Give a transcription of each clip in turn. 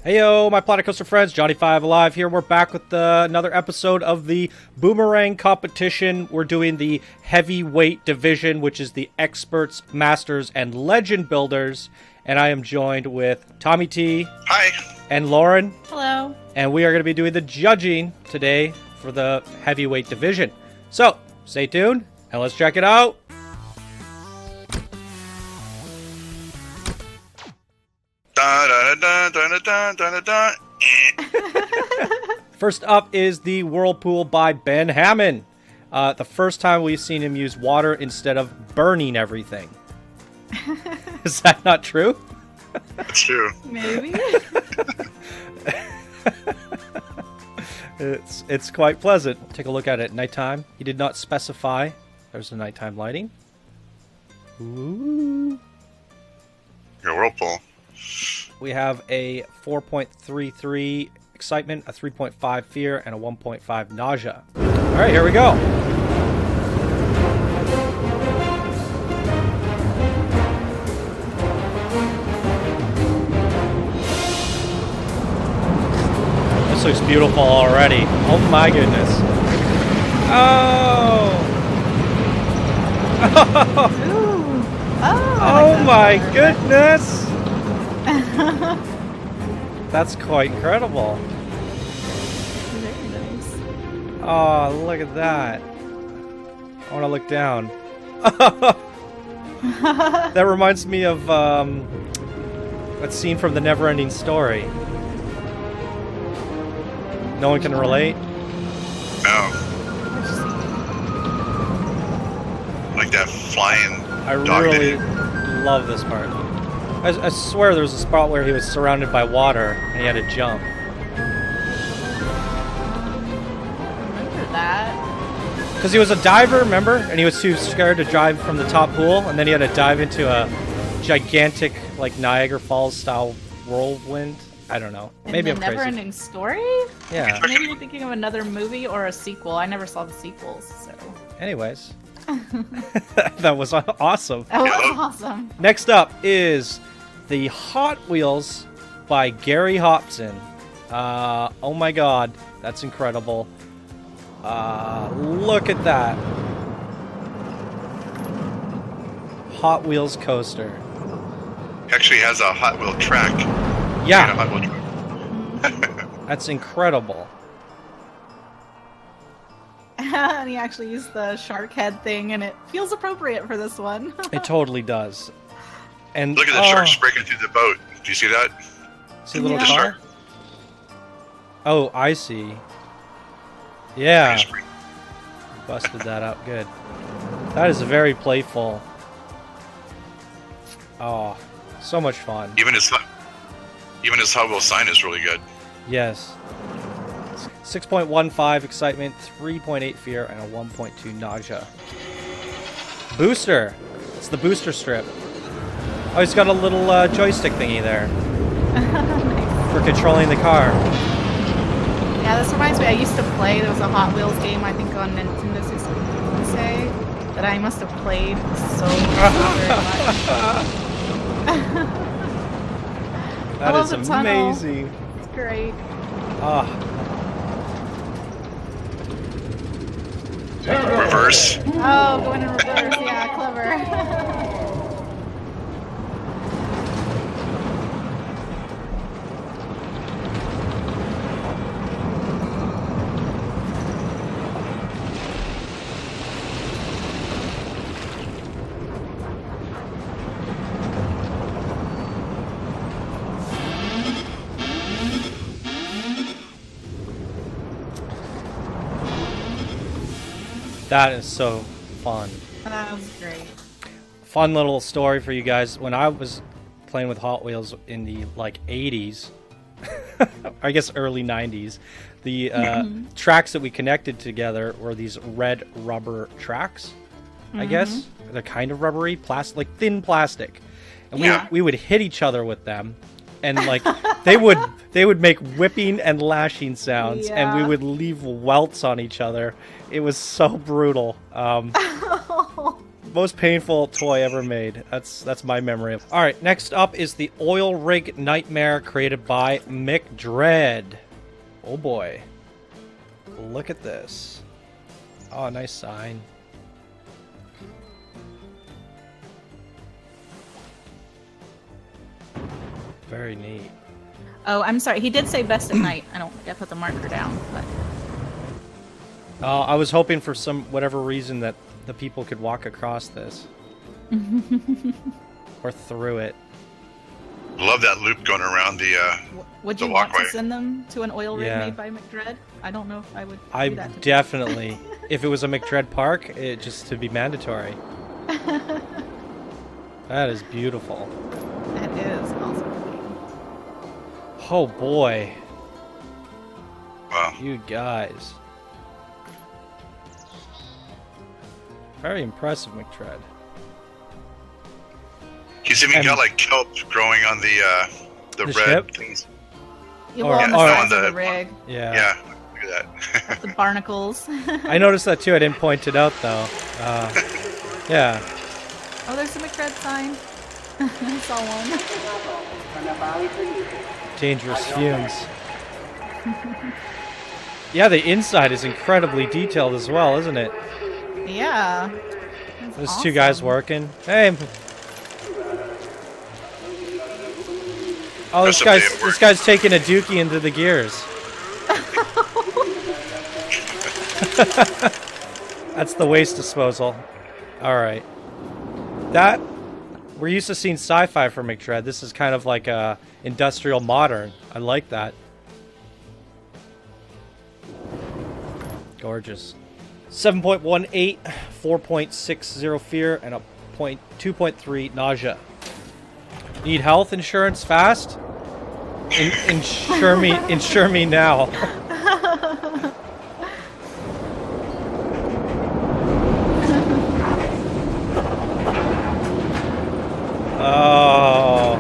Heyo, my Planet Coaster friends, Johnny5 Alive here. We're back with another episode of the Boomerang competition. We're doing the heavyweight division, which is the experts, masters, and legend builders. And I am joined with Tommy T. Hi. And Lauren. Hello. And we are going to be doing the judging today for the heavyweight division. So, stay tuned, and let's check it out. First up is the Whirlpool by Ben Hammond. The first time we've seen him use water instead of burning everything. Is that not true? That's true. Maybe. It's quite pleasant. Take a look at it at nighttime. He did not specify. There's the nighttime lighting. Ooh. Your Whirlpool. We have a 4.33 excitement, a 3.5 fear, and a 1.5 nausea. All right, here we go. This looks beautiful already. Oh my goodness. Oh! Ooh. Oh my goodness! That's quite incredible. Very nice. Oh, look at that. I want to look down. That reminds me of that scene from the Never-Ending Story. No one can relate? No. Like that flying dog really did. love this part. I swear there was a spot where he was surrounded by water and he had to jump. Remember that? Because he was a diver, remember? And he was too scared to dive from the top pool, and then he had to dive into a gigantic, like, Niagara Falls style whirlwind. I don't know. Maybe I'm crazy. Never-Ending Story? Yeah. Maybe you're thinking of another movie or a sequel. I never saw the sequels, so. Anyways. That was awesome. That was awesome. Next up is the Hot Wheels by Gary Hobson. Oh my god, that's incredible. Look at that. Hot Wheels coaster. Actually has a Hot Wheel track. Yeah. A Hot Wheel track. That's incredible. And he actually used the shark head thing, and it feels appropriate for this one. It totally does. And Look at the sharks breaking through the boat. Do you see that? See the little Yeah. car? Oh, I see. Yeah. Busted that up good. That is very playful. Oh, so much fun. Even his Hot Wheel sign is really good. Yes. 6.15 excitement, 3.8 fear, and a 1.2 nausea. Booster. It's the booster strip. Oh, he's got a little joystick thingy there. Nice. For controlling the car. Yeah, this reminds me, I used to play, there was a Hot Wheels game, I think on Nintendo 64, that I must have played so very much. That is amazing. It's great. Ah. Reverse. Oh, going in reverse, yeah, clever. That is so fun. That was great. Fun little story for you guys. When I was playing with Hot Wheels in the, like, 80s, I guess early 90s, the tracks that we connected together were these red rubber tracks, I guess. They're kind of rubbery, like thin plastic. And we would hit each other with them. And, like, they would make whipping and lashing sounds, and we would leave welts on each other. It was so brutal. most painful toy ever made. That's my memory. All right, next up is the Oil Rig Nightmare created by McDread. Oh boy. Look at this. Oh, nice sign. Very neat. Oh, I'm sorry. He did say best at night. I don't think I put the marker down, but I was hoping for some whatever reason that the people could walk across this. Or through it. Love that loop going around the would the you want walkway. to send them to an oil rig Yeah. made by McDread? I don't know if I would. I do that to definitely, if it was a McDread park, it just to be mandatory. That is beautiful. That is awesome. Oh boy, wow. you guys. Very impressive, McDread. He's even And- got like kelp growing on the The red ship? things. You Or- will on the or- sides on of the- the rig, Yeah. Yeah, look at that. the barnacles. I noticed that too. I didn't point it out though. Yeah. Oh, there's a McDread sign. I saw one. Dangerous fumes. Yeah, the inside is incredibly detailed as well, isn't it? Yeah. That's There's two guys awesome. working. Hey. Oh, There's somebody at work. this guy's taking a dookie into the gears. That's the waste disposal. All right. That we're used to seeing sci-fi from McDread. This is kind of like a industrial modern. I like that. Gorgeous. 7.18, 4.60 fear, and a 2.3 nausea. Need health insurance fast? Insure me now. Oh.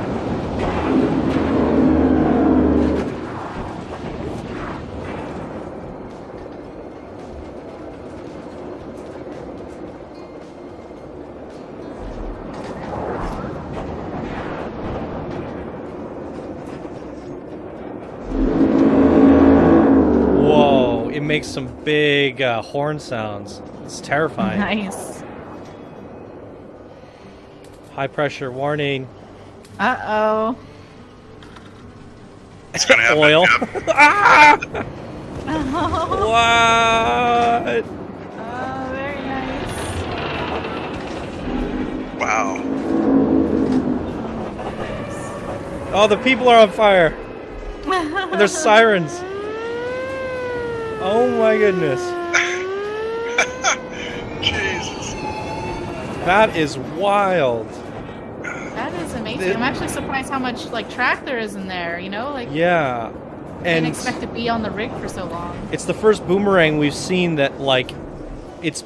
Whoa, it makes some big horn sounds. It's terrifying. Nice. High pressure warning. Uh-oh. It's gonna happen. Oil. Yep. Ah! Oh, What? very nice. Wow. Oh, the people are on fire. And there's sirens. Oh my goodness. Jesus. That is wild. That is amazing. I'm actually surprised how much like track there is in there, you know? Like Yeah. I didn't And expect to be on the rig for so long. it's the first boomerang we've seen that like it's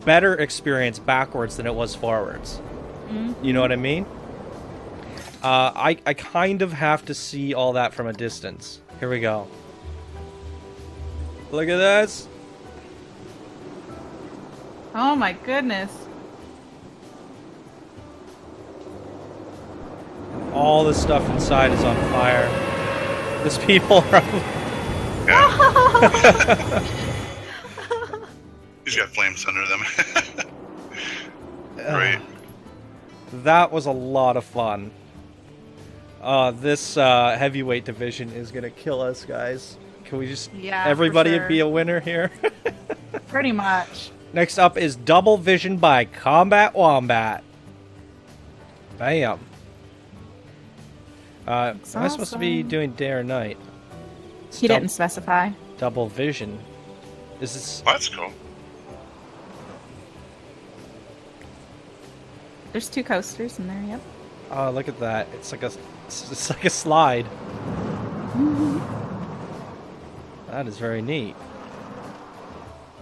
better experience backwards than it was forwards. Mm-hmm. You know what I mean? I kind of have to see all that from a distance. Here we go. Look at this. Oh my goodness. All the stuff inside is on fire. These people are... Yeah. He's got flames under them. Great. That was a lot of fun. This heavyweight division is gonna kill us, guys. Can we just everybody for sure. be a winner here? Pretty much. Next up is Double Vision by Combat Wombat. Bam. Am I supposed to be doing day or night? It's He didn't specify. Double Vision. Is this? Well, that's cool. There's two coasters in there, yep. Oh, look at that! It's like a slide. That is very neat.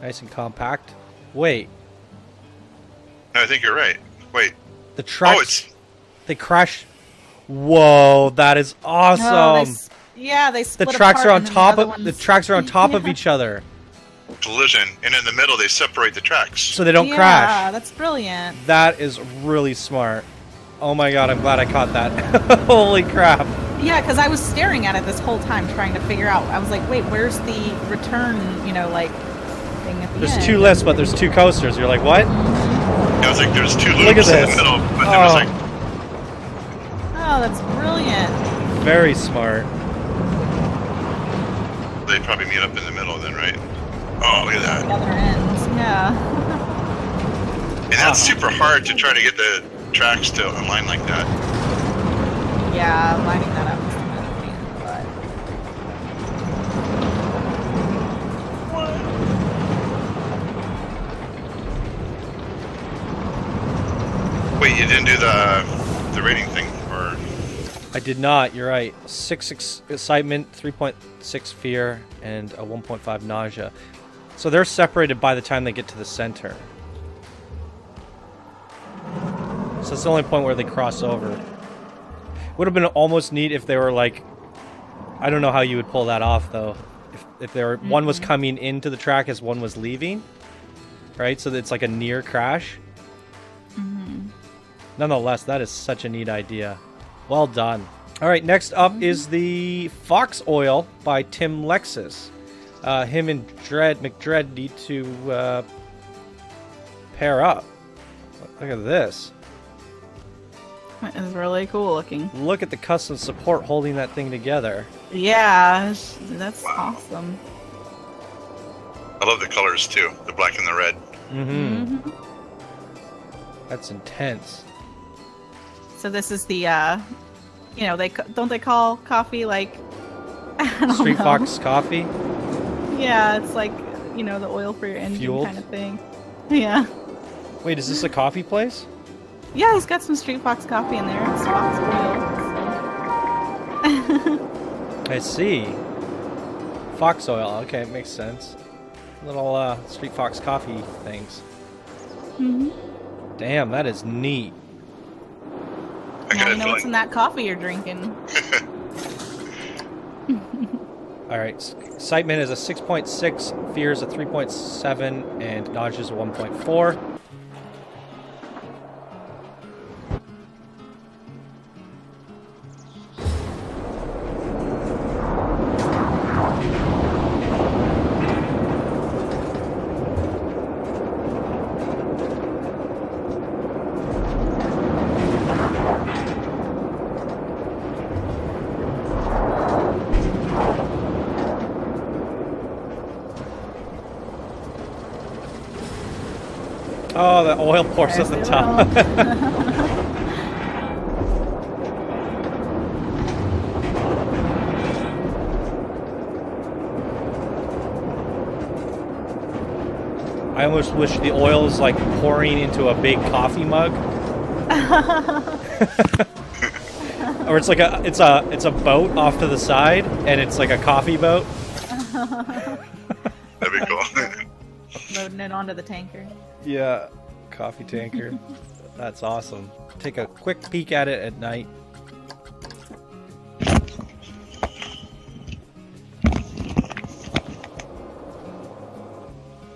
Nice and compact. Wait, No, I think you're right. Wait. the tracks. Oh, it's They crash. Whoa, that is awesome. Oh, they split the tracks apart are on and then top the of other the ones- tracks are on top of each other. collision, and in the middle they separate the tracks. So they don't Yeah, crash. that's brilliant. That is really smart. Oh my god, I'm glad I caught that. Holy crap. Yeah, because I was staring at it this whole time trying to figure out. I was like, wait, where's the return, like, thing at the end? There's 2 lifts, but there's 2 coasters. You're like, what? I was like, there's 2 Look at loops in the this. middle, but there was like, Oh, that's brilliant. Very smart. they probably meet up in the middle then, right? Oh, look at that. The other ends, yeah. And that's super hard to try to get the tracks to align like that. Yeah, lining that up is kind of pain in the butt. Wait, you didn't do the rating thing, or? I did not. You're right. 6 excitement, 3.6 fear, and a 1.5 nausea. So they're separated by the time they get to the center. So it's the only point where they cross over. Would have been almost neat if they were like, I don't know how you would pull that off though. If there were, one was coming into the track as one was leaving, right? So that it's like a near crash. Nonetheless, that is such a neat idea. Well done. All right, next up is the Fox Oil by Tim Lexus. Him and McDread need to pair up. Look at this. That is really cool looking. Look at the custom support holding that thing together. Yeah, that's awesome. I love the colors too, the black and the red. Mm-hmm. That's intense. So this is the, they call coffee like I don't Street know. Fox coffee. Yeah, it's like the oil for your engine Fueled? kind of thing. Yeah. Wait, is this a coffee place? Yeah, he's got some Street Fox coffee in there. It's Fox oil. So. I see. Fox oil. Okay, it makes sense. Little Street Fox coffee things. Damn, that is neat. I Now got you a know what's in feeling. that coffee you're drinking. All right, excitement is a 6.6, fear is a 3.7, and nausea is a 1.4. Oh, the oil pours at the There's top. I almost wish the oil was like pouring into a big coffee mug. Or it's like it's a boat off to the side, and it's like a coffee boat. That'd be cool. Loading it onto the tanker. Yeah, coffee tanker. That's awesome. Take a quick peek at it at night.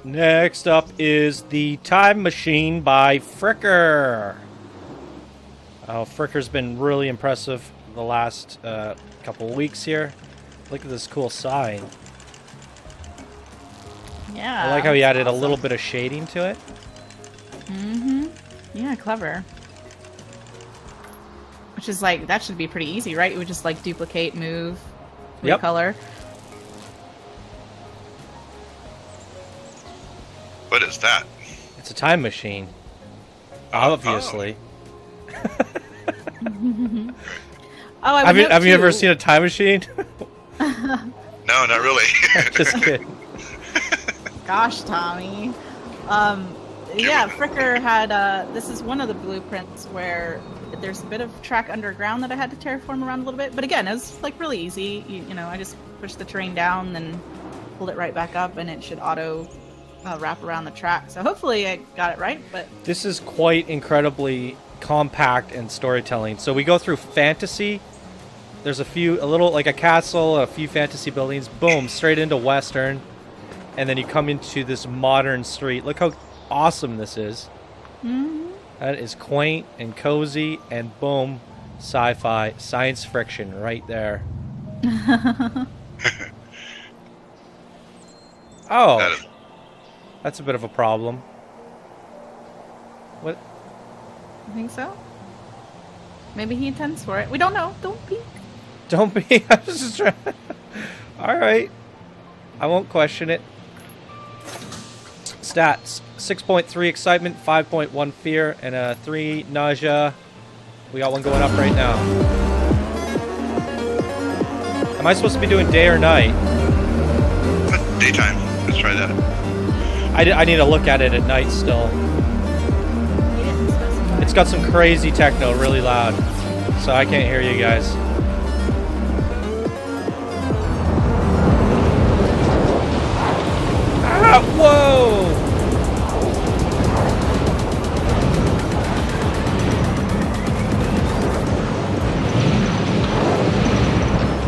Next up is the Time Machine by Fricker. Oh, Fricker's been really impressive the last couple of weeks here. Look at this cool sign. Yeah. I like how he added awesome. a little bit of shading to it. Yeah, clever. Which is like, that should be pretty easy, right? You would just like duplicate, move, Yep. recolor. What is that? It's a time machine. Obviously. Oh, I Have would you note, ever too- seen a time machine? No, not really. Just kidding. Gosh, Tommy. Yeah, Fricker had, this is one of the blueprints where there's a bit of track underground that I had to terraform around a little bit. But again, it was like really easy. You know, I just pushed the terrain down, then pulled it right back up, and it should auto wrap around the track. So hopefully I got it right, but... This is quite incredibly compact and storytelling. So we go through fantasy. There's a little like a castle, a few fantasy buildings. Boom, straight into Western. and then you come into this modern street. Look how awesome this is. Mm-hmm. That is quaint and cozy, and boom, sci-fi, science fiction right there. Oh, that's a bit of a problem. What? You think so? Maybe he intends for it. We don't know. Don't peek. Don't be. I was just trying. All right. I won't question it. Stats: 6.3 excitement, 5.1 fear, and a 3 nausea. We got one going up right now. Am I supposed to be doing day or night? Daytime. Let's try that. I need to look at it at night still. He didn't specify. It's got some crazy techno, really loud, so I can't hear you guys. Ah, whoa!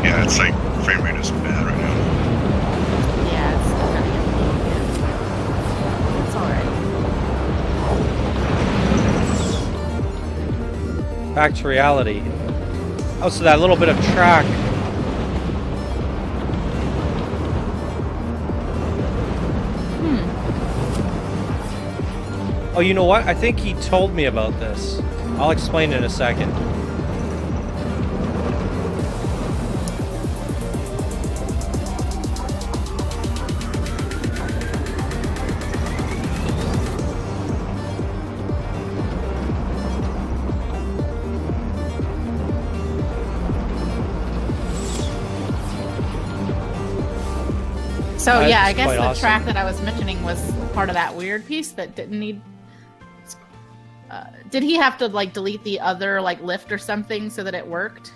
Yeah, it's like frame rate is bad right now. Yeah, it's kind of it's alright. Back to reality. Oh, so that little bit of track. Oh, you know what? I think he told me about this. I'll explain in a second. So yeah, I That's guess quite the awesome. track that I was mentioning was part of that weird piece that didn't need. Did he have to like delete the other like lift or something so that it worked?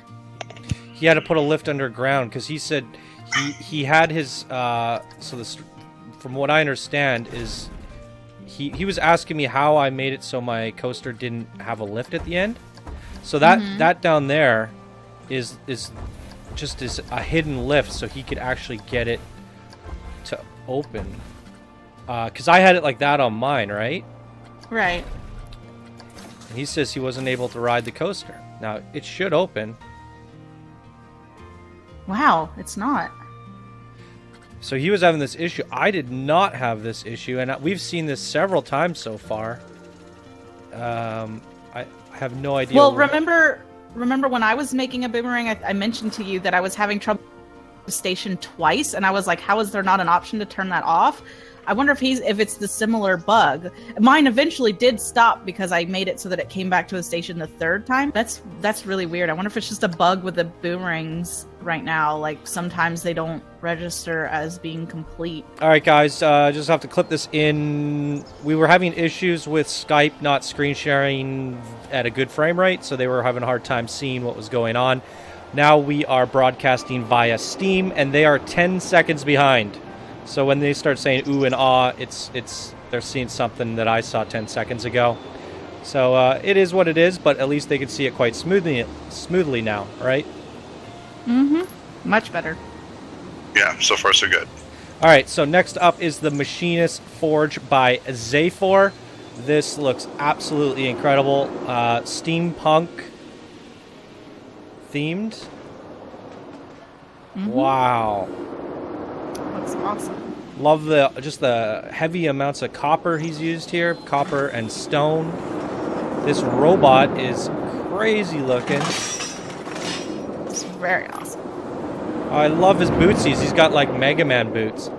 He had to put a lift underground because he said he had his so this, from what I understand, is he was asking me how I made it so my coaster didn't have a lift at the end. So that that down there is just a hidden lift, so he could actually get it to open. Because I had it like that on mine, right? Right. And he says he wasn't able to ride the coaster. Now it should open. Wow, it's not. So he was having this issue. I did not have this issue, and we've seen this several times so far. I have no idea. Well, remember when I was making a boomerang, I mentioned to you that I was having trouble with the station twice, and I was like, how is there not an option to turn that off? I wonder if it's the similar bug. Mine eventually did stop because I made it so that it came back to a station the third time. That's really weird. I wonder if it's just a bug with the boomerangs right now. Like sometimes they don't register as being complete. All right, guys, just have to clip this in. We were having issues with Skype not screen sharing at a good frame rate, so they were having a hard time seeing what was going on. Now we are broadcasting via Steam, and they are 10 seconds behind. So when they start saying ooh and ah, they're seeing something that I saw 10 seconds ago. So it is what it is, but at least they can see it quite smoothly now, right? Mm-hmm. Much better. Yeah, so far so good. All right, so next up is the Machinist Forge by Zayfor. This looks absolutely incredible. Steampunk themed. Mm-hmm. Wow. Looks awesome. Love just the heavy amounts of copper he's used here. Copper and stone. This robot is crazy looking. It's very awesome. I love his bootsies. He's got like Mega Man boots.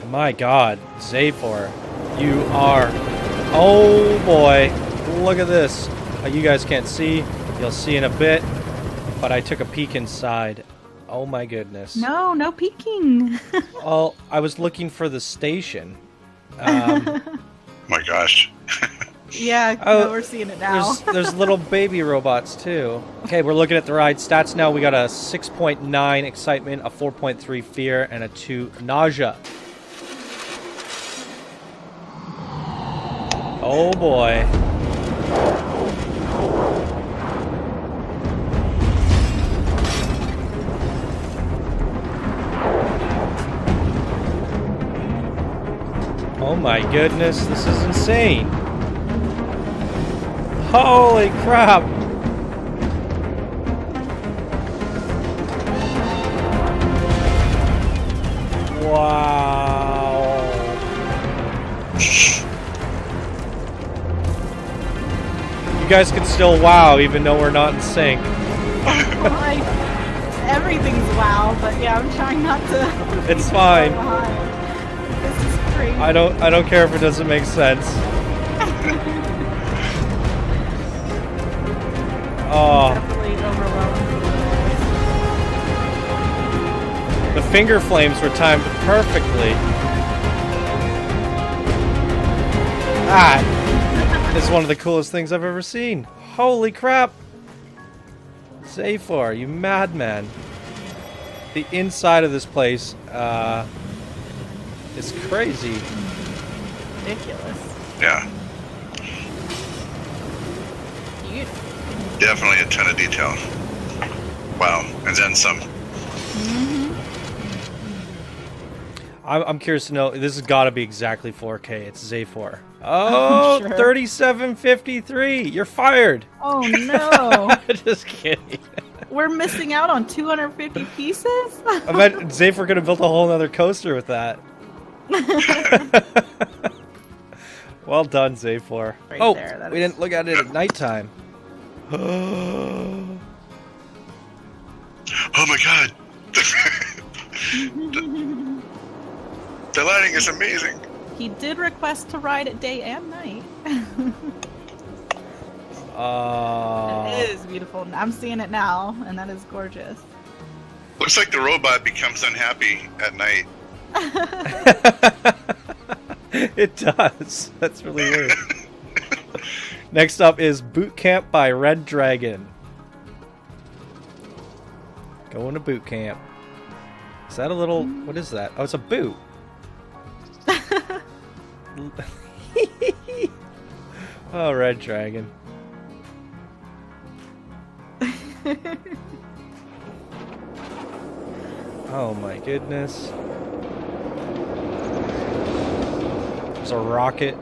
My God, Zayfor, you are... Oh boy, look at this. You guys can't see. You'll see in a bit. But I took a peek inside. Oh my goodness. No peeking. Well, I was looking for the station. My gosh. Yeah, no, we're seeing it now. There's little baby robots too. Okay, we're looking at the ride stats now. We got a 6.9 excitement, a 4.3 fear, and a 2 nausea. Oh boy. Oh my goodness, this is insane. Holy crap. Wow. You guys can still wow even though we're not in sync. Like, everything's wow, but yeah, I'm trying not to. It's fine. This is crazy. I don't care if it doesn't make sense. Oh. Definitely overwhelmed. The finger flames were timed perfectly. That is one of the coolest things I've ever seen. Holy crap. Zaphor, you madman. The inside of this place is crazy. Ridiculous. Yeah. Beautiful. Definitely a ton of detail. Wow. And then some. I'm curious to know, this has got to be exactly 4K. It's Zaphor. Oh, Sure. 3753. You're fired. Oh no. Just kidding. We're missing out on 250 pieces? I bet Zaphor could have built a whole nother coaster with that. Well done, Zaphor. Right Oh, there, we didn't look at it at nighttime. Oh my god. The lighting is amazing. He did request to ride it day and night. It is beautiful. I'm seeing it now, and that is gorgeous. Looks like the robot becomes unhappy at night. It does. That's really weird. Next up is Boot Camp by Red Dragon. Going to boot camp. Is that a little... What is that? Oh, it's a boot. Oh, Red Dragon. Oh my goodness. There's a rocket.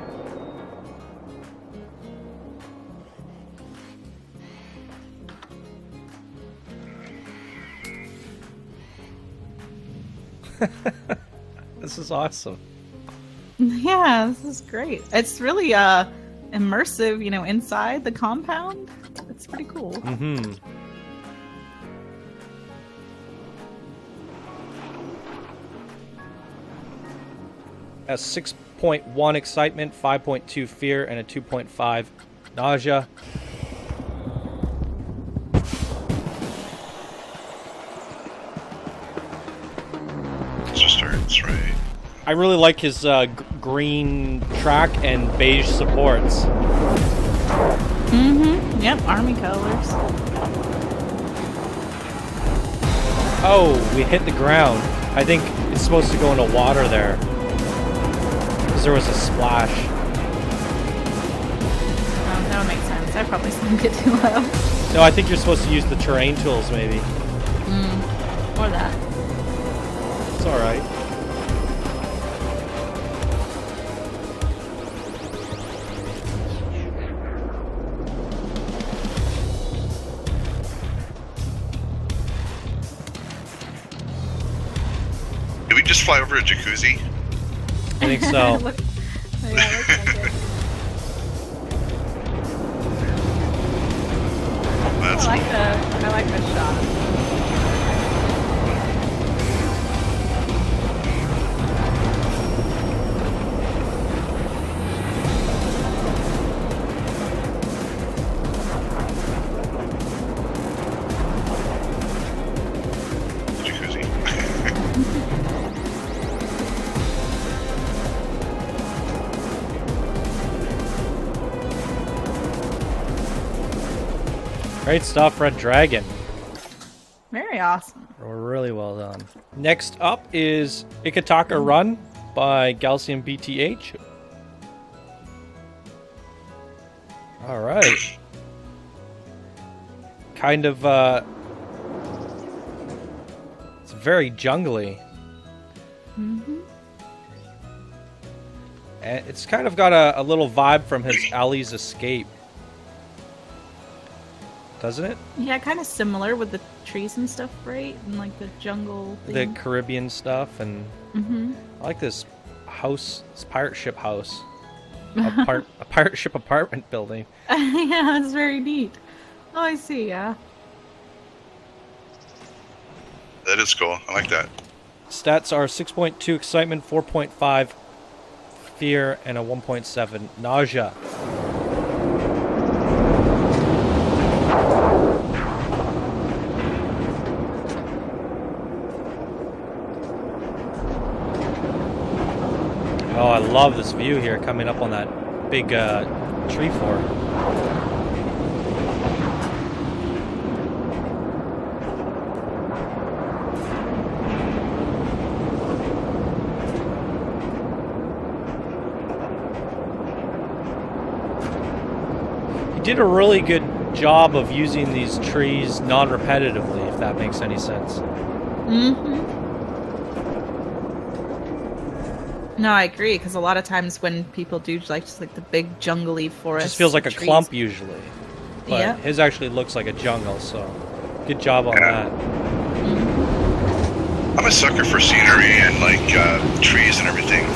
This is awesome. Yeah, this is great. It's really immersive, you know, inside the compound. It's pretty cool. Mm-hmm. A 6.1 excitement, 5.2 fear, and a 2.5 nausea. It just starts, right? I really like his green track and beige supports. Mm-hmm. Yep, army colors. Oh, we hit the ground. I think it's supposed to go into water there. Because there was a splash. Oh, that would make sense. I probably slammed it too low. No, I think you're supposed to use the terrain tools, maybe. Or that. It's alright. Did we just fly over a jacuzzi? I think so. Look, yeah, looks like it. That's I like the shot. jacuzzi. Great stuff, Red Dragon. Very awesome. Really well done. Next up is Ikataka Run by Galcium BTH. Alright. Kind of, it's very jungly. Mm-hmm. And it's kind of got a little vibe from his Ali's Escape. Doesn't it? Yeah, kind of similar with the trees and stuff, right? And like the jungle thing. The Caribbean stuff, and I like this house, this pirate ship house. A pirate ship apartment building. Yeah, it's very neat. Oh, I see, yeah. That is cool. I like that. Stats are 6.2 excitement, 4.5 fear, and a 1.7 nausea. Oh, I love this view here coming up on that big tree fort. He did a really good job of using these trees non-repetitively, if that makes any sense. No, I agree, because a lot of times when people do like just like the big jungly forest, It just feels like a trees, clump usually. But Yeah. his actually looks like a jungle, so good job on that. I'm a sucker for scenery and like trees and everything.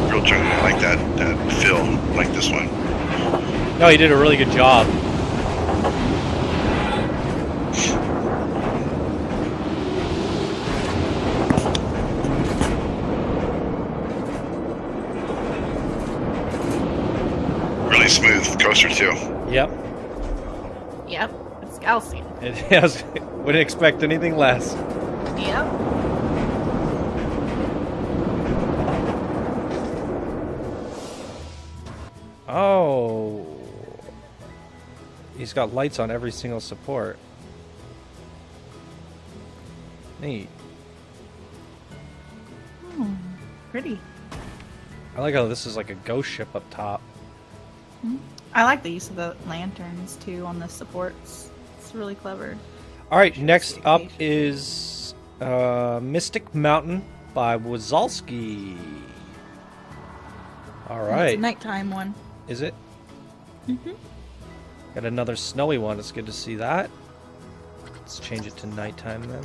Real jungle, like that feel, like this one. No, he did a really good job. Really smooth coaster too. Yep. Yep, it's calcium. It has. Wouldn't expect anything less. Yep. Oh. He's got lights on every single support. Neat. Oh, pretty. I like how this is like a ghost ship up top. I like the use of the lanterns too on the supports. It's really clever. All right, next up is Mystic Mountain by Wazalski. All It's right. a nighttime one. Is it? Got another snowy one. It's good to see that. Let's change it to nighttime then.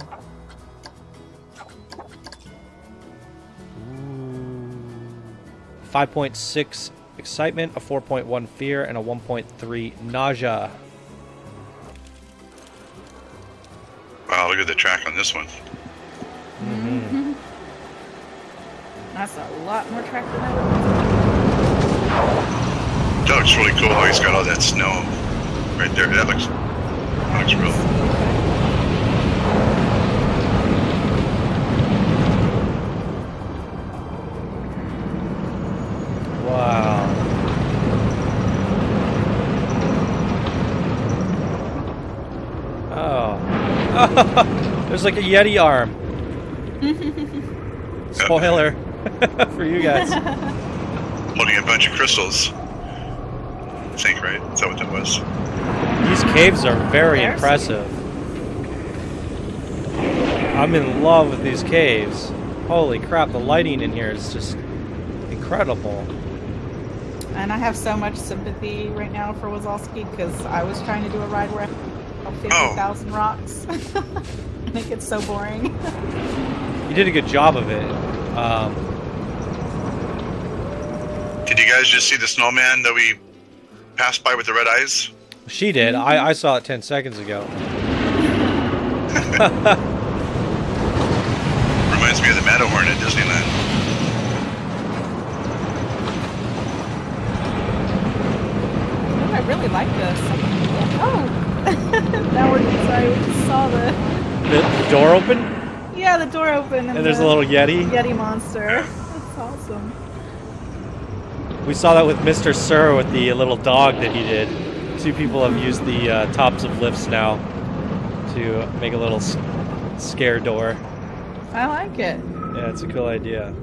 Ooh. 5.6 excitement, a 4.1 fear, and a 1.3 nausea. Wow, look at the track on this one. That's a lot more track than I would. That looks really cool how he's got all that snow right there. That looks real. Wow. Oh. There's like a Yeti arm. Spoiler for you guys. Holding a bunch of crystals. I think, right? Is that what that was? These caves are very They're impressive. I'm in love with these caves. Holy crap, the lighting in here is just incredible. And I have so much sympathy right now for Wazalski because I was trying to do a ride where I fell 50,000 rocks. And it gets so boring. You did a good job of it. Did you guys just see the snowman that we passed by with the red eyes? She did. I saw it 10 seconds ago. Reminds me of the Matterhorn at Disneyland. Oh, I really like this. Oh! Now we're sorry, we just saw the The door open, yeah, the door open and there's a little Yeti. Yeti monster. That's awesome. We saw that with Mr. Sir with the little dog that he did. Two people have used the tops of lifts now to make a little scare door. I like it. Yeah, it's a cool idea.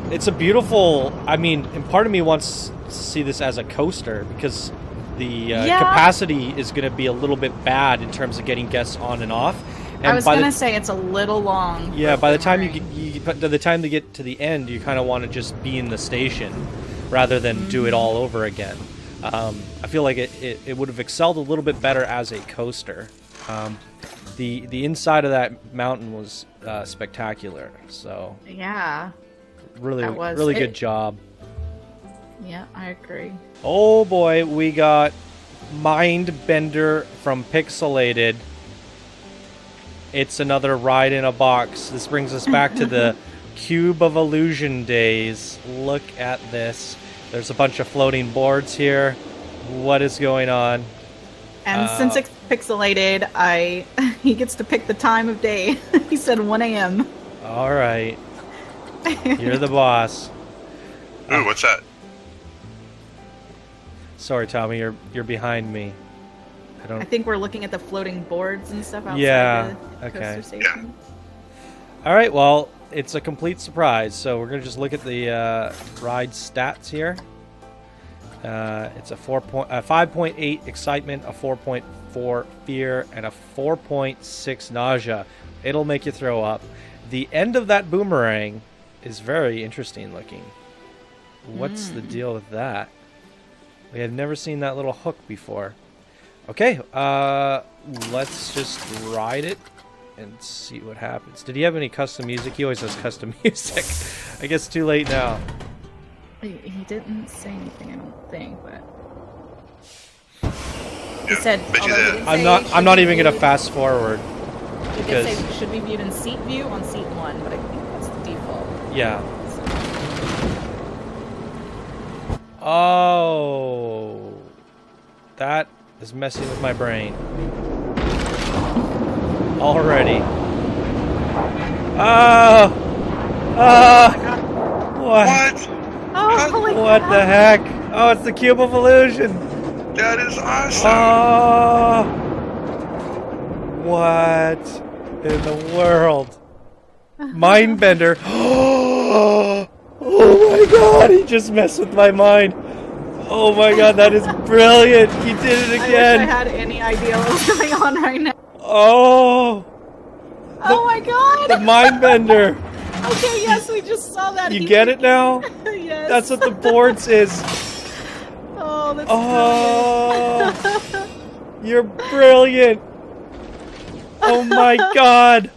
It's a beautiful, I mean, and part of me wants to see this as a coaster because the capacity is going to be a little bit bad in terms of getting guests on and off. And I was gonna say it's a little long. Yeah, by the time by the time they get to the end, you kind of want to just be in the station rather than do it all over again. I feel like it would have excelled a little bit better as a coaster. The inside of that mountain was spectacular. So yeah, really good job. Yeah, I agree. Oh boy, we got Mindbender from Pixelated. It's another ride in a box. This brings us back to the Cube of Illusion days. Look at this. There's a bunch of floating boards here. What is going on? And since it's pixelated, he gets to pick the time of day. He said 1 a.m. All right. You're the boss. Ooh, what's that? Sorry, Tommy, you're behind me. I think we're looking at the floating boards and stuff outside the coaster station. Yeah. All right, well, it's a complete surprise. So we're going to just look at the ride stats here. It's a 5.8 excitement, a 4.4 fear, and a 4.6 nausea. It'll make you throw up. The end of that boomerang is very interesting looking. What's the deal with that? We have never seen that little hook before. Okay, let's just ride it and see what happens. Did he have any custom music? He always has custom music. I guess too late now. He didn't say anything, I don't think, but Yeah, he said. I'm not even gonna fast forward. He did say should be viewed in seat view on seat 1, but I think that's the default. Yeah. Oh, that is messing with my brain already. What? Oh, holy What crap. the heck? Oh, it's the Cube of Illusion. That is awesome. Oh, what in the world? Mindbender. Oh my god, he just messed with my mind. Oh my god, that is brilliant. He did it again. I wish I had any idea what was going on right now. Oh. Oh my god. The Mindbender. Okay, yes, we just saw that. You get it now? Yes. That's what the boards is. Oh, that's Oh. You're brilliant. Oh my god.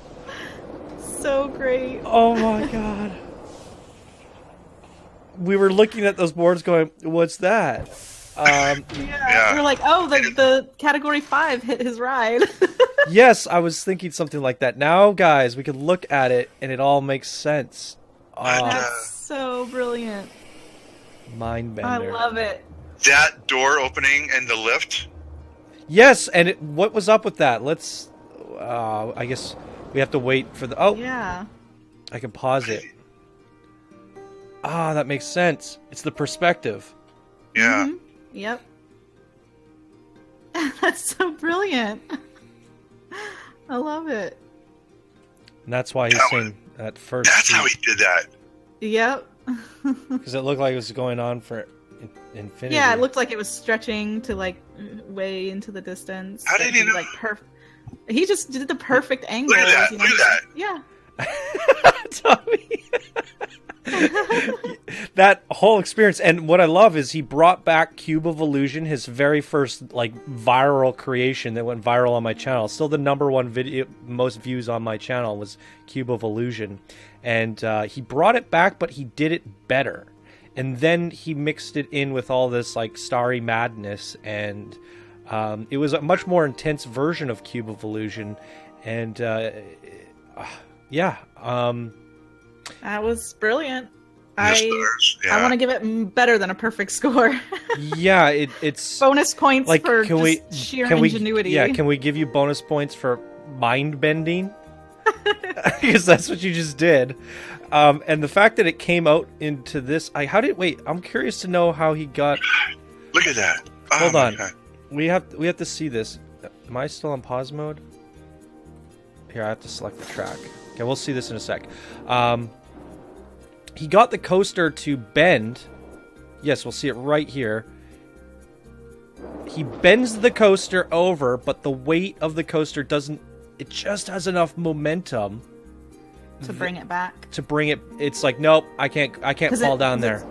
so great. Oh my god. We were looking at those boards going, what's that? Yeah. We're like, oh, the category 5 hit his ride. Yes, I was thinking something like that. Now, guys, we can look at it and it all makes sense. That's so brilliant. Mindbender. I love it. That door opening and the lift. Yes, and what was up with that? Let's. I guess we have to wait for the. Oh, Yeah. I can pause it. Ah, that makes sense. It's the perspective. Yeah. Mhm. Yep. That's so brilliant. I love it. And that's why he's saying that first. That's how he did that. Yep. Because it looked like it was going on for infinity. Yeah, it looked like it was stretching to like way into the distance. How did he know? Like He just did the perfect angle. Look at that. Look at that. Yeah. Tommy. That whole experience, and what I love is he brought back Cube of Illusion, his very first like viral creation that went viral on my channel. Still the #1 video, most views on my channel was Cube of Illusion, and he brought it back, but he did it better. And then he mixed it in with all this like starry madness, and it was a much more intense version of Cube of Illusion, and yeah. That was brilliant. Yes, yeah. I want to give it better than a perfect score. Yeah, it's bonus points like, for can sheer we, ingenuity. Yeah, can we give you bonus points for mind bending? Because that's what you just did. And the fact that it came out into this, I'm curious to know how he got. Look at that. Oh, Hold on, God. we have to see this. Am I still on pause mode? Here, I have to select the track. Okay, we'll see this in a sec. He got the coaster to bend. Yes, we'll see it right here. he bends the coaster over, but the weight of the coaster doesn't. It just has enough momentum to bring it back. To bring it, it's like nope, I can't fall down there.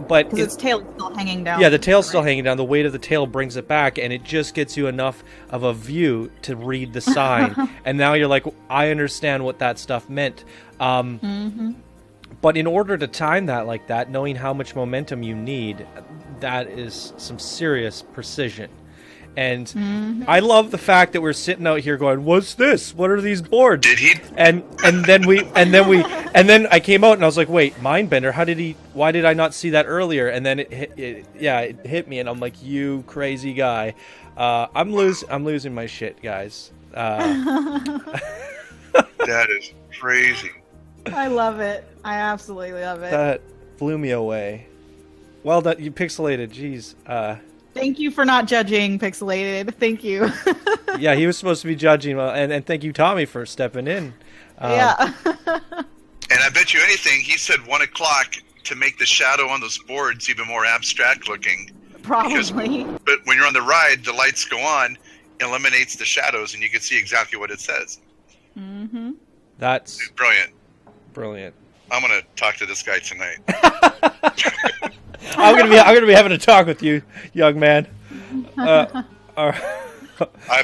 But its tail is still hanging down. Yeah, the tail's still hanging down. The weight of the tail brings it back, and it just gets you enough of a view to read the sign. And now you're like, I understand what that stuff meant. But in order to time that like that, knowing how much momentum you need, that is some serious precision. And I love the fact that we're sitting out here going, "What's this? What are these boards?" Did he? And then I came out and I was like, "Wait, Mindbender? Why did I not see that earlier?" And then it hit me, and I'm like, "You crazy guy!" I'm losing my shit, guys. That is crazy. I love it. I absolutely love it. That blew me away. Well done, you pixelated. Jeez. Thank you for not judging Pixelated. Thank you. Yeah, he was supposed to be judging, and thank you, Tommy, for stepping in. Yeah. And I bet you anything, he said 1 o'clock to make the shadow on those boards even more abstract looking. Probably. But when you're on the ride, the lights go on, eliminates the shadows, and you can see exactly what it says. That's It's brilliant. Brilliant. I'm gonna talk to this guy tonight. I'm gonna be having a talk with you, young man. I've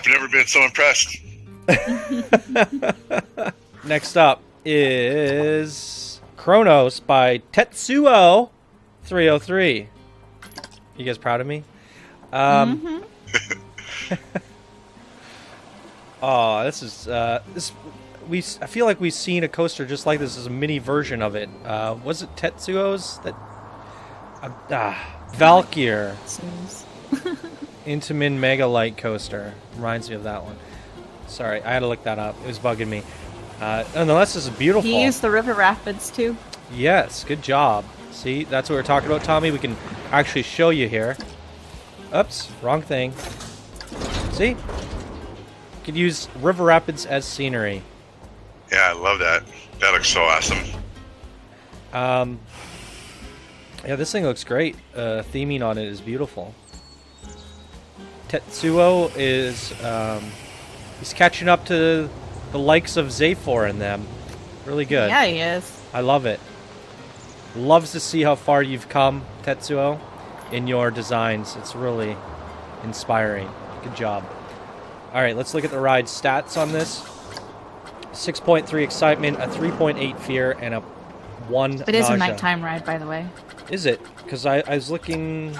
never been so impressed. Next up is Chronos by Tetsuo303. You guys proud of me? Oh, this is this. I feel like we've seen a coaster just like this as a mini version of it. Was it Tetsuo's that? Valkyr. Intamin Mega Light Coaster. Reminds me of that one. Sorry, I had to look that up. It was bugging me. Nonetheless, this is beautiful. He used the river rapids too. Yes, good job. See, that's what we're talking about, Tommy. We can actually show you here. Oops, wrong thing. See? You could use river rapids as scenery. Yeah, I love that. That looks so awesome. Yeah, this thing looks great. Theming on it is beautiful. Tetsuo is he's catching up to the likes of Zaphor and them. Really good. Yeah, he is. I love it. Loves to see how far you've come, Tetsuo, in your designs. It's really inspiring. Good job. All right, let's look at the ride stats on this. 6.3 excitement, a 3.8 fear, and a 1 It is nausea. a nighttime ride, by the way. Is it? Because I was looking...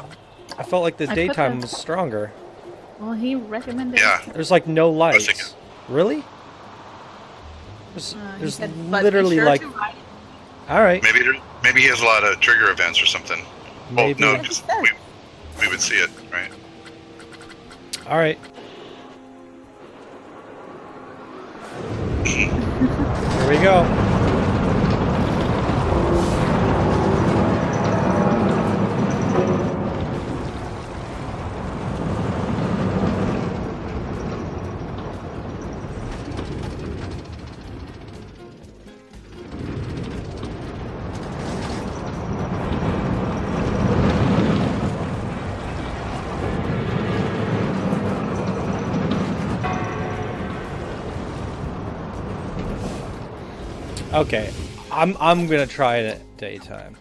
I felt like the daytime was stronger. Well, he recommended... Yeah. There's like no lights. Really? There's literally like... Alright. Maybe he has a lot of trigger events or something. Maybe. Well, no, because we would see it, right? Alright. Here we go. Okay, I'm gonna try it at daytime.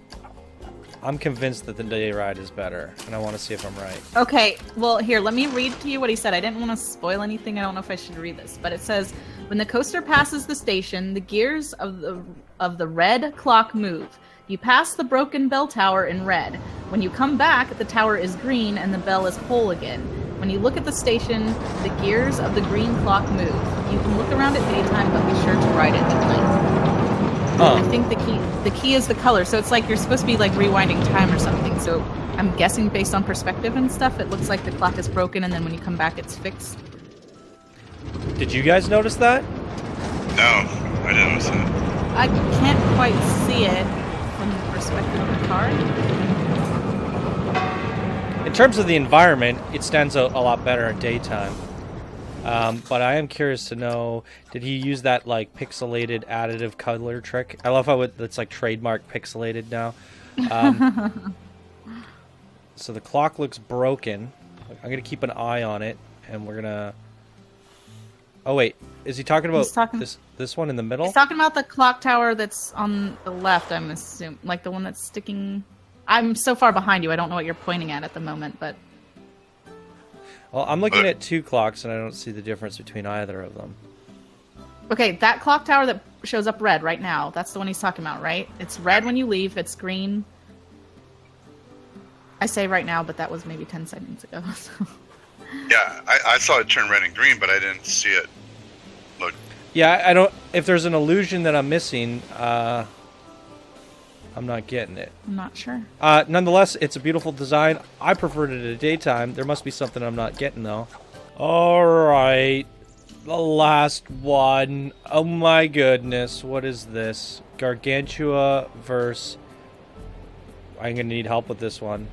I'm convinced that the day ride is better, and I want to see if I'm right. Okay, well, here, let me read to you what he said. I didn't want to spoil anything. I don't know if I should read this, but it says, when the coaster passes the station, the gears of the red clock move. You pass the broken bell tower in red. When you come back, the tower is green and the bell is whole again. When you look at the station, the gears of the green clock move. You can look around at daytime, but be sure to ride it at night. I think the key is the color, so it's like you're supposed to be like rewinding time or something. So I'm guessing based on perspective and stuff, it looks like the clock is broken, and then when you come back, it's fixed. Did you guys notice that? No, I didn't notice that. I can't quite see it from the perspective of the car. In terms of the environment, it stands out a lot better at daytime. But I am curious to know, did he use that like pixelated additive color trick? I love how it's like trademark pixelated now. So the clock looks broken. I'm gonna keep an eye on it, and we're gonna. Oh wait, is he talking about He's talking- this one in the middle? He's talking about the clock tower that's on the left, I'm assuming. Like the one that's sticking... I'm so far behind you, I don't know what you're pointing at the moment, but... Well, I'm looking at 2 clocks, and I don't see the difference between either of them. Okay, that clock tower that shows up red right now, that's the one he's talking about, right? It's red when you leave, it's green... I say right now, but that was maybe 10 seconds ago. So. Yeah, I saw it turn red and green, but I didn't see it. Look. Yeah, I don't... If there's an illusion that I'm missing, I'm not getting it. I'm not sure. Nonetheless, it's a beautiful design. I preferred it at daytime. There must be something I'm not getting, though. Alright. The last one. Oh my goodness. What is this? Gargantua versus... I'm going to need help with this one.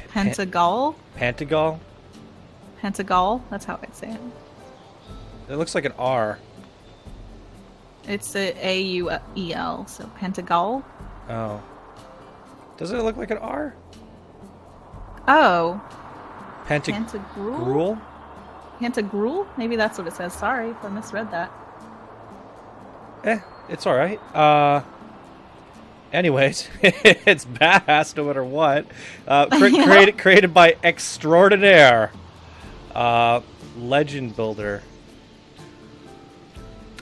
Pentagull? Pentagull? Pentagull? That's how I'd say it. It looks like an R. It's a A-U-E-L, so Pentagull. Oh. Doesn't it look like an R? Oh. Pantagruel? Pantagruel? Pantagruel? Maybe that's what it says. Sorry if I misread that. It's alright. Anyways, it's badass no matter what. Created by Extraordinaire. Legend Builder.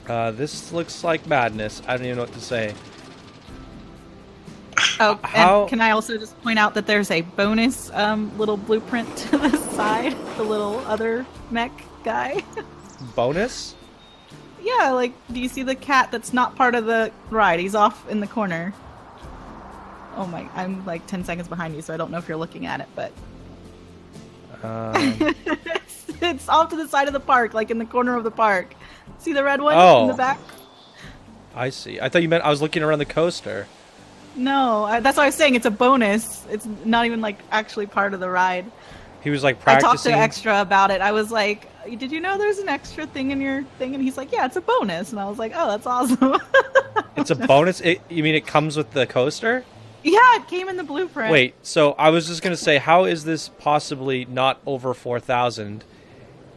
This looks like madness. I don't even know what to say. Oh, and can I also just point out that there's a bonus little blueprint to the side? The little other mech guy. Bonus? Yeah, like, do you see the cat that's not part of the ride? He's off in the corner. Oh my, I'm like 10 seconds behind you, so I don't know if you're looking at it, but... it's off to the side of the park, like in the corner of the park. See the red one in the back? I see. I thought you meant I was looking around the coaster. No, that's what I was saying. It's a bonus. It's not even like actually part of the ride. He was like practicing. I talked to Extra about it. I was like, did you know there's an extra thing in your thing? And he's like, yeah, it's a bonus. And I was like, oh, that's awesome. It's a bonus? You mean it comes with the coaster? Yeah, it came in the blueprint. Wait, so I was just going to say, how is this possibly not over 4,000?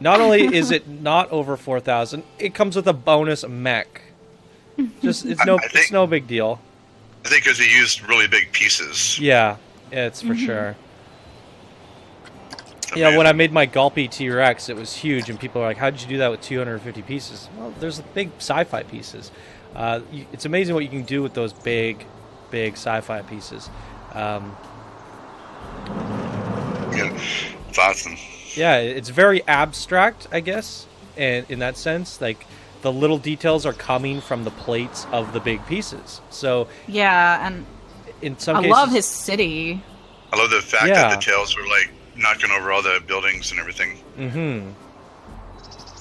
Not only is it not over 4,000, it comes with a bonus mech. Just it's no big deal. I think because he used really big pieces. Yeah, it's for sure. Yeah, when I made my Gulpy T-Rex, it was huge, and people are like, how did you do that with 250 pieces? Well, there's big sci-fi pieces. It's amazing what you can do with those big sci-fi pieces. Yeah, it's awesome. Yeah, it's very abstract, I guess, and in that sense, like the little details are coming from the plates of the big pieces. So yeah, and in some I cases, love his city. I love the fact that the tails were like knocking over all the buildings and everything. Mm-hmm.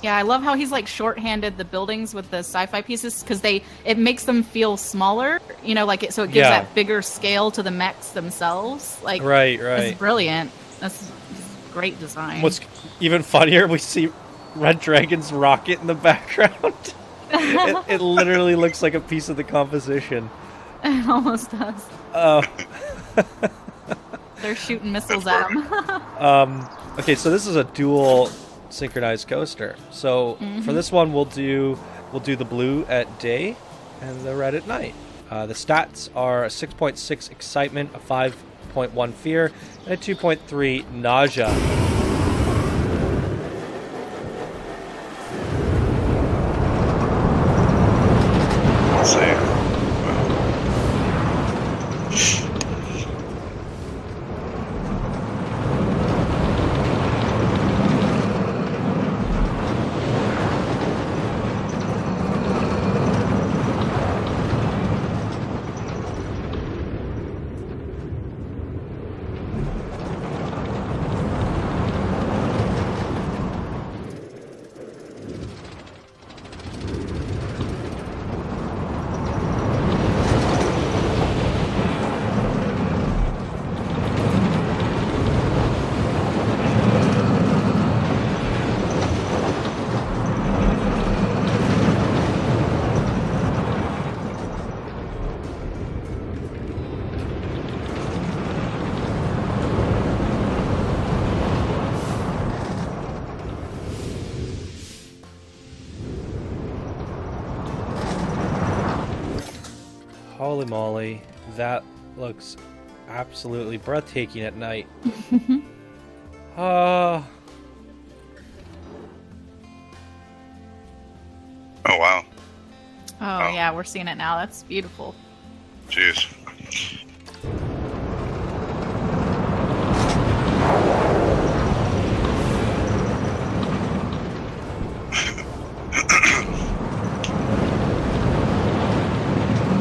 Yeah, I love how he's like short-handed the buildings with the sci-fi pieces because it makes them feel smaller, you know, like so it gives that bigger scale to the mechs themselves. Like, right. It's brilliant. That's great design. What's even funnier, we see Red Dragon's rocket in the background. it literally looks like a piece of the composition. It almost does. They're shooting missiles at him. Okay, so this is a dual synchronized coaster. So for this one, we'll do the blue at day and the red at night. The stats are a 6.6 excitement, a 5.1 fear, and a 2.3 nausea. Let's see. Holy moly, that looks absolutely breathtaking at night. Oh wow. Oh yeah, we're seeing it now. That's beautiful. Jeez.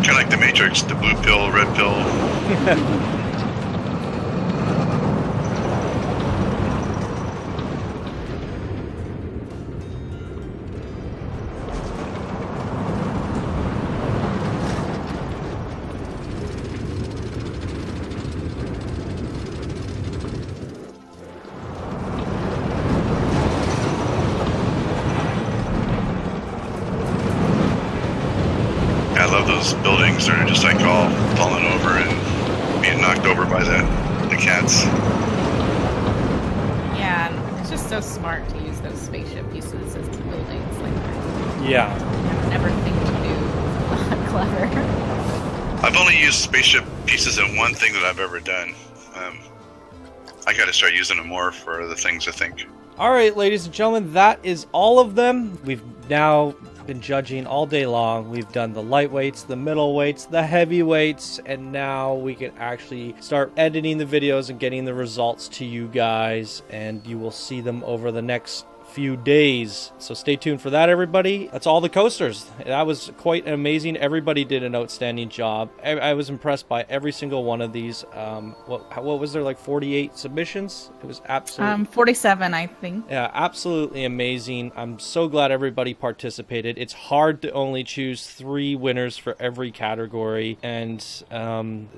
Kind of like the Matrix, the blue pill, red pill. I love those buildings that are just like all falling over and being knocked over by the cats. Yeah, and it's just so smart to use those spaceship pieces as buildings like that. Yeah. I would never think to do clever. I've only used spaceship pieces in one thing that I've ever done. I got to start using them more for other things, I think. All right, ladies and gentlemen, that is all of them. We've now been judging all day long. We've done the lightweights, the middleweights, the heavyweights, and now we can actually start editing the videos and getting the results to you guys, and you will see them over the next few days. So stay tuned for that, everybody. That's all the coasters. That was quite amazing. Everybody did an outstanding job. I was impressed by every single one of these. What was there, like 48 submissions? It was absolutely 47, I think. yeah, absolutely amazing. I'm so glad everybody participated. It's hard to only choose 3 winners for every category, and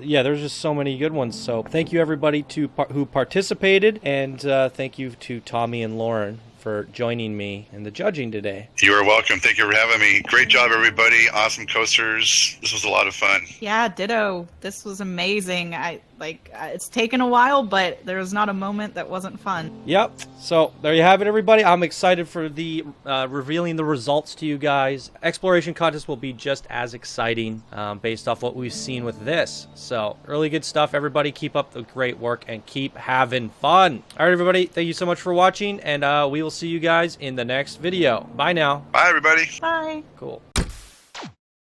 yeah, there's just so many good ones. So thank you everybody who participated, and thank you to Tommy and Lauren for joining me in the judging today. You are welcome. Thank you for having me. Great job, everybody. Awesome coasters. This was a lot of fun. Yeah, ditto. This was amazing. It's taken a while, but there was not a moment that wasn't fun. Yep. So there you have it, everybody. I'm excited for the revealing the results to you guys. Exploration contest will be just as exciting based off what we've seen with this. So really good stuff. Everybody keep up the great work and keep having fun. All right, everybody. Thank you so much for watching, and we will see you guys in the next video. Bye now. Bye, everybody. Bye. Cool.